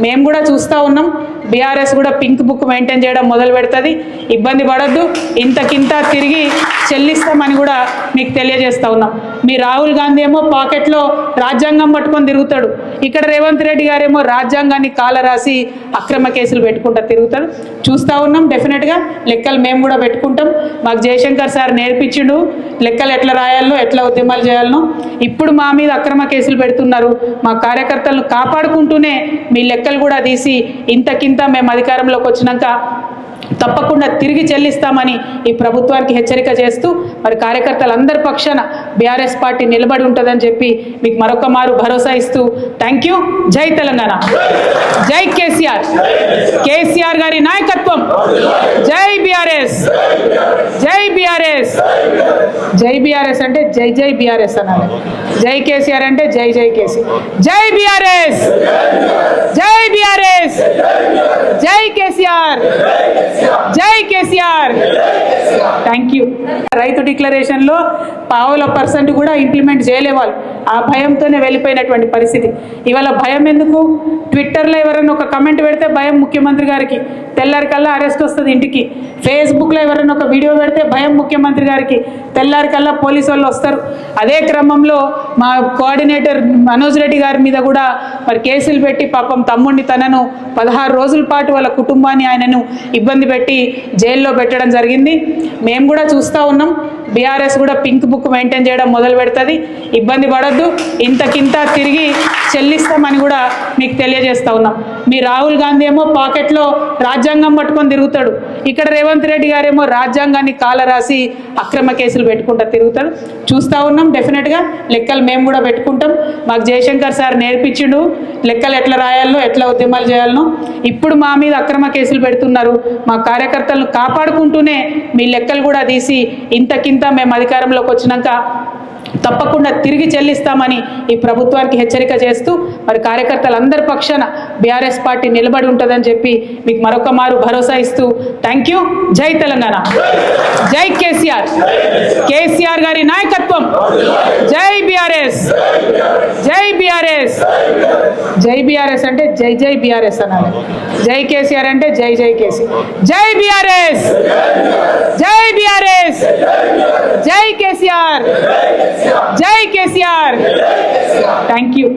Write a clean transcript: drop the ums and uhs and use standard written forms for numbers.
మేము కూడా చూస్తూ ఉన్నాం. బీఆర్ఎస్ కూడా పింక్ బుక్ మెయింటైన్ చేయడం మొదలు పెడుతుంది. ఇబ్బంది పడద్దు, ఇంతకింత తిరిగి చెల్లిస్తామని కూడా మీకు తెలియజేస్తూ ఉన్నాం. మీ రాహుల్ గాంధీ ఏమో పాకెట్లో రాజ్యాంగం పట్టుకొని తిరుగుతాడు, ఇక్కడ రేవంత్ రెడ్డి గారేమో రాజ్యాంగాన్ని కాలరాసి అక్రమ కేసులు పెట్టుకుంటూ తిరుగుతాడు. చూస్తూ ఉన్నాం. డెఫినెట్గా లెక్కలు మేము కూడా పెట్టుకుంటాం. మాకు జయశంకర్ సార్ నేర్పించిండు లెక్కలు ఎట్లా రాయాలనో, ఎట్లా ఉద్యమాలు చేయాలనో. ఇప్పుడు మా మీద అక్రమ కేసులు పెడుతున్నారు. మా కార్యకర్తలను కాపాడుకుంటూనే మీ లెక్కలు కూడా తీసి ఇంతకింత మేము అధికారంలోకి వచ్చినాక తప్పకుండా తిరిగి చెల్లిస్తామని ఈ ప్రభుత్వానికి హెచ్చరిక చేస్తూ మరి కార్యకర్తలందరి పక్షాన బీఆర్ఎస్ పార్టీ నిలబడి ఉంటుందని చెప్పి మీకు మరొక మారు భరోసా ఇస్తూ థ్యాంక్ యూ. జై తెలంగాణ, జై కేసీఆర్, కేసీఆర్ గారి నాయకత్వం. జై బీఆర్ఎస్, జై బీఆర్ఎస్. జై బీఆర్ఎస్ అంటే జై జై బీఆర్ఎస్ అనాలి. జై కేసీఆర్ అంటే జై జై కేసీ. జై బీఆర్ఎస్, జై బీఆర్ఎస్, జై కేసీఆర్, జై కేసీఆర్. Thank you. రైతు డిక్లరేషన్లో 0.5% కూడా ఇంప్లిమెంట్ చేయలే వాళ్ళు. ఆ భయంతోనే వెళ్ళిపోయినటువంటి పరిస్థితి. ఇవాళ భయం ఎందుకు? ట్విట్టర్లో ఎవరైనా ఒక కమెంట్ పెడితే భయం ముఖ్యమంత్రి గారికి, తెల్లారికల్లా అరెస్ట్ వస్తుంది ఇంటికి. ఫేస్బుక్లో ఎవరైనా ఒక వీడియో పెడితే భయం ముఖ్యమంత్రి గారికి, తెల్లారికల్లా పోలీసు వాళ్ళు వస్తారు. అదే క్రమంలో మా కోఆర్డినేటర్ మనోజ్ రెడ్డి గారి మీద కూడా మరి కేసులు పెట్టి పాపం తమ్ముడిని తనను 16 రోజుల పాటు వాళ్ళ కుటుంబాన్ని ఆయనను ఇబ్బంది పెట్టి జైల్లో పెట్టడం జరిగింది. మేము కూడా చూస్తూ ఉన్నాం. బీఆర్ఎస్ కూడా పింక్ బుక్ మెయింటైన్ చేయడం మొదలు పెడుతుంది. ఇబ్బంది పడద్దు, ఇంతకింత తిరిగి చెల్లిస్తామని కూడా మీకు తెలియజేస్తూ ఉన్నాం. మీ రాహుల్ గాంధీ ఏమో పాకెట్లో రాజ్యాంగం పట్టుకొని తిరుగుతాడు, ఇక్కడ రేవంత్ రెడ్డి గారేమో రాజ్యాంగాన్ని కాలరాసి అక్రమ కేసులు పెట్టుకుంటూ తిరుగుతాడు. చూస్తూ ఉన్నాం. డెఫినెట్గా లెక్కలు మేము కూడా పెట్టుకుంటాం. మాకు జయశంకర్ సార్ నేర్పించిండు లెక్కలు ఎట్లా రాయాలనో, ఎట్లా ఉద్యమాలు చేయాలనో. ఇప్పుడు మా మీద అక్రమ కేసులు పెడుతున్నారు. మా కార్యకర్తలను కాపాడుకుంటూనే మీ లెక్కలు కూడా తీసి ఇంతకింత మేము అధికారంలోకి వచ్చినాక తప్పకుండా తిరిగి చెల్లిస్తామని ఈ ప్రభుత్వానికి హెచ్చరిక చేస్తూ మరి కార్యకర్తలందరి పక్షాన బీఆర్ఎస్ పార్టీ నిలబడి ఉంటుందని చెప్పి మీకు మరొక మారు భరోసా ఇస్తూ థ్యాంక్ యూ. జై తెలంగాణ, జై కేసీఆర్, కేసీఆర్ గారి నాయకత్వం. జై బీఆర్ఎస్, జై బీఆర్ఎస్. జై బీఆర్ఎస్ అంటే జై జై బీఆర్ఎస్ అనాలి. జై కేసీఆర్ అంటే జై జై కేసీ. జై బీఆర్ఎస్, జై బీఆర్ఎస్, జై కేసీఆర్, జై కేసీఆర్. Thank you.